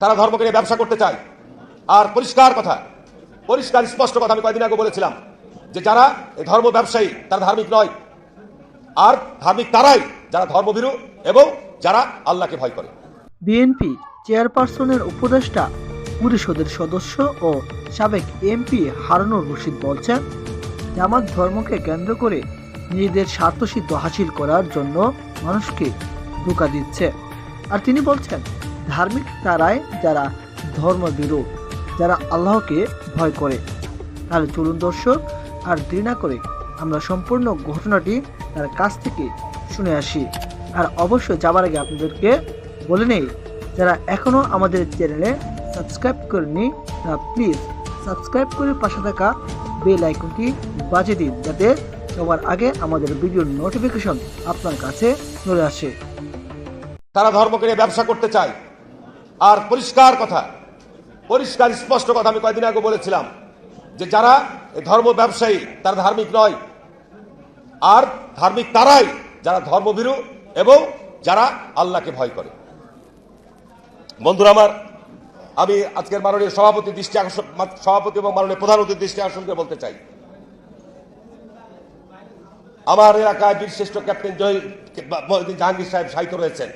তারা ধর্মকে নিয়ে ব্যবসা করতে চায়। আর পরিষ্কার স্পষ্ট কথা আমি কয়েকদিন আগে বলেছিলাম যে যারা এই ধর্ম ব্যবসায়ী তারা ধার্মিক নয়, আর ধার্মিক তারাই যারা ধর্মভীরু এবং যারা আল্লাহকে ভয় করে। বিএনপি চেয়ারপারসনের উপদেষ্টা পরিষদের সদস্য ও সাবেক এমপি হারুনুর রশিদ বলছেন, জামাত ধর্মকে কেন্দ্র করে নিজেদের স্বার্থসিদ্ধি হাসিল করার জন্য মানুষকে ধোঁকা দিচ্ছে। আর তিনি বলছেন, ধার্মিক তারাই যারা ধর্মবিরোধ, যারা আল্লাহকে ভয় করে। তাহলে চলুন দর্শক আর দেরি না করে আমরা সম্পূর্ণ ঘটনাটি তার কাছ থেকে শুনে আসি। আর অবশ্যই যাবার আগে আপনাদেরকে বলে নেই, যারা এখনও আমাদের চ্যানেলে সাবস্ক্রাইব করেনি তারা প্লিজ সাবস্ক্রাইব করে পাশে থাকা বেল আইকনটি বাজিয়ে দিন, যাতে সবার আগে আমাদের ভিডিওর নোটিফিকেশন আপনার কাছে চলে আসে। তারা ধর্মকে নিয়ে ব্যবসা করতে চায়। আর পরিষ্কার স্পষ্ট কথা আমি কয়েকদিন আগে বলেছিলাম যে যারা এই ধর্ম ব্যবসায়ী তারা ধার্মিক নয়, আর ধার্মিক তারাই যারা ধর্মভীরু এবং যারা আল্লাহকে ভয় করে। বন্ধুরা আমার, আমি আজকের মাননীয় সভাপতি এবং মাননীয় প্রধান অতিথির দৃষ্টি আকর্ষণ করে বলতে চাই, আমার এলাকায় বীরশ্রেষ্ঠ ক্যাপ্টেন মহিউদ্দিন জাহাঙ্গীর সাহেব শায়িত রয়েছেন।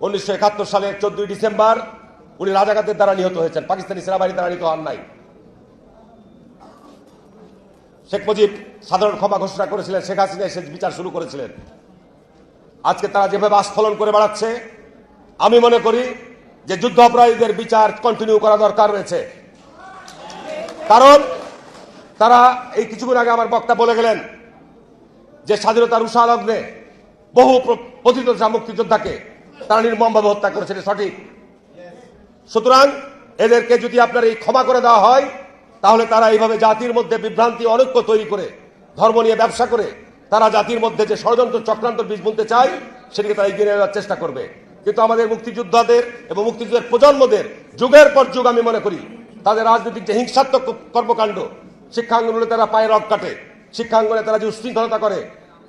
1971 সালের 14 ডিসেম্বর উনি রাজাকারদের দ্বারা নিহত হয়েছেন, পাকিস্তানি সেনাবাহিনীর দ্বারা নিহত হন নাই। শেখ মুজিব সাধারণ ক্ষমা ঘোষণা করেছিলেন, শেখ হাসিনা এসে বিচার শুরু করেছিলেন। আজকে তারা যেভাবে আস্ফলন করে বেড়াচ্ছে, আমি মনে করি যে যুদ্ধ অপরাধীদের বিচার কন্টিনিউ করা দরকার রয়েছে। কারণ তারা এই কিছুক্ষণ আগে আমার বক্তা বলে গেলেন যে স্বাধীনতার উষা লগ্নে বহু পতিত মুক্তিযোদ্ধাকে তারা নির্মমভাবে হত্যা করেছে, সঠিক। সুতরাং এদেরকে যদি আপনার এই ক্ষমা করে দেওয়া হয়, তাহলে তারা এইভাবে জাতির মধ্যে বিভ্রান্তি অনৈক্য তৈরি করে ধর্ম নিয়ে ব্যবসা করে তারা জাতির মধ্যে যে ষড়যন্ত্র চক্রান্ত বীজ বুনতে চায় সেটিকে তারা এগিয়ে নেওয়ার চেষ্টা করবে। কিন্তু আমাদের মুক্তিযোদ্ধাদের এবং মুক্তিযুদ্ধের প্রজন্মদের যুগের পর যুগ আমি মনে করি তাদের রাজনৈতিক যে হিংসাত্মক কর্মকাণ্ড, শিক্ষাঙ্গনে তারা পায়ে রক কাটে, শিক্ষাঙ্গনে তারা যে উশৃঙ্খলতা করে।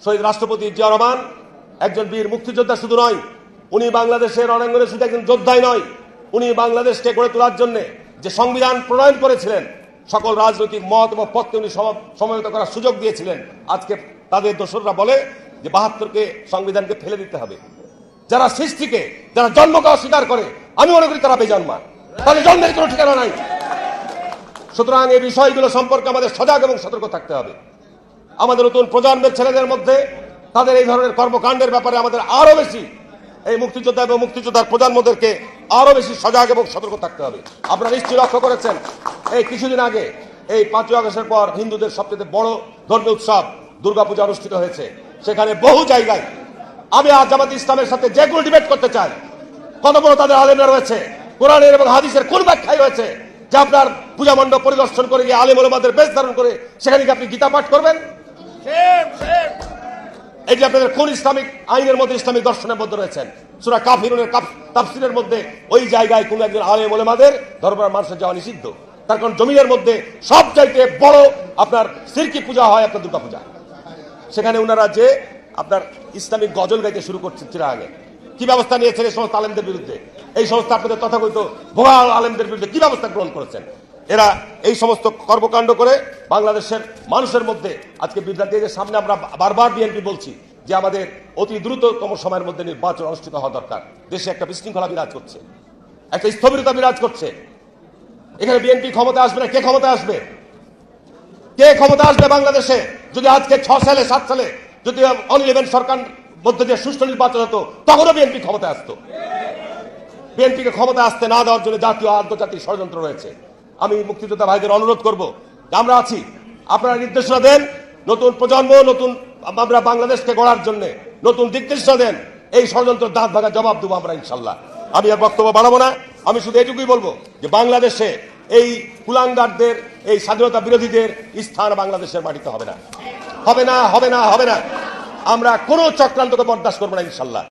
শহীদ রাষ্ট্রপতি জিয়া রহমান একজন বীর মুক্তিযোদ্ধা শুধু নয়, উনি বাংলাদেশের রণাঙ্গনে শুধু একজন যোদ্ধাই নয়, উনি বাংলাদেশকে গড়ে তোলার জন্য যে সংবিধান প্রণয়ন করেছিলেন, সকল রাজনৈতিক মত এবং পথকে উনি সমবেত করার সুযোগ দিয়েছিলেন। আজকে তাদের দোসররা বলে যে 72কে সংবিধানকে ফেলে দিতে হবে। যারা সৃষ্টিকে, যারা জন্মকে অস্বীকার করে, আমি মনে করি তারা বেজন্মা, তাদের জন্মের কোনো ঠিকানা নাই। সুতরাং এই বিষয়গুলো সম্পর্কে আমাদের সজাগ এবং সতর্ক থাকতে হবে। আমাদের নতুন প্রজন্মের ছেলেদের মধ্যে তাদের এই ধরনের কর্মকাণ্ডের ব্যাপারে আমাদের আরো বেশি এই মুক্তিযোদ্ধা এবং মুক্তিযোদ্ধার প্রজন্মদেরকে আরো বেশি সজাগ এবং সতর্ক থাকতে হবে। আপনারা নিশ্চয়ই লক্ষ্য করেছেন, এই কিছুদিন আগে এই 5ই আগস্টের পর হিন্দুদের সবচেয়ে বড় ধর্মীয় উৎসব দুর্গাপূজা অনুষ্ঠিত হয়েছে। সেখানে বহু জায়গায় আমি আজ জামাত ইসলামের সাথে যেগুলো ডিবেট করতে চাই, কত বড় তাদের আলেমরা রয়েছে, কোরআনের এবং হাদিসের কোন ব্যাখ্যায় রয়েছে যে আপনার পূজা মণ্ডপ পরিদর্শন করে গিয়ে আলেম ওলামাদের বেশ ধারণ করে সেখানে কি আপনি গীতা পাঠ করবেন? এই যে আপনাদের কোন ইসলামিক আইনের মধ্যে, ইসলামিক দর্শনের মধ্যে রয়েছেন, সূরা কাফিরুনের তাফসীরের মধ্যে ওই জায়গায় কোন একজন আলেম ওলামাদের দরবার মানুষের যাওয়া নিষিদ্ধ। তার কারণ জমিনের মধ্যে সবচাইতে বড় আপনার শিরকি পূজা হয় আপনার দুর্গা পূজা। সেখানে ওনারা যে আপনার ইসলামিক গজল গাইতে শুরু করছেন চিরাগে, কি ব্যবস্থা নিয়েছেন এই সমস্ত আলেমদের বিরুদ্ধে? এই সমস্ত আপনাদের তথাকথিত ভুয়া আলেমদের বিরুদ্ধে কি ব্যবস্থা গ্রহণ করেছেন? এরা এই সমস্ত কর্মকাণ্ড করে বাংলাদেশের মানুষের মধ্যে আজকে বিভ্রান্তির সামনে আমরা বারবার বিএনপি বলছি যে আমাদের অতি দ্রুততম সময়ের মধ্যে নির্বাচন অনুষ্ঠিত হওয়া দরকার। দেশে একটা বিশৃঙ্খলা বিরাজ করছে, একটা স্থবিরতা বিরাজ করছে। এখানে বিএনপি ক্ষমতা আসবে না, কে ক্ষমতা আসবে? কে ক্ষমতা আসবে বাংলাদেশে? যদি আজকে 6 সালে 7 সালে যদি অন-ইলেভেন সরকার মধ্যে দিয়ে সুষ্ঠু নির্বাচন হতো, তখনও বিএনপি ক্ষমতা আসতো। বিএনপিকে ক্ষমতা আসতে না দেওয়ার জন্য জাতীয় আন্তর্জাতিক ষড়যন্ত্র রয়েছে। আমি মুক্তিযোদ্ধা ভাইদের অনুরোধ করব, আমরা আছি, আপনারা নির্দেশনা দেন, নতুন প্রজন্ম, নতুন আমরা বাংলাদেশকে গড়ার জন্য নতুন দিক নির্দেশনা দেন। এই ষড়যন্ত্র দাঁত ভাঙা জবাব দেবো আমরা ইনশাল্লাহ। আমি আর বক্তব্য বাড়াবো না, আমি শুধু এটুকুই বলবো যে বাংলাদেশে এই কুলাঙ্গারদের, এই স্বাধীনতা বিরোধীদের স্থান বাংলাদেশের মাটিতে হবে না, হবে না, হবে না, হবে না। আমরা কোনো চক্রান্তকে বরদাস্ত করবো না ইনশাল্লাহ।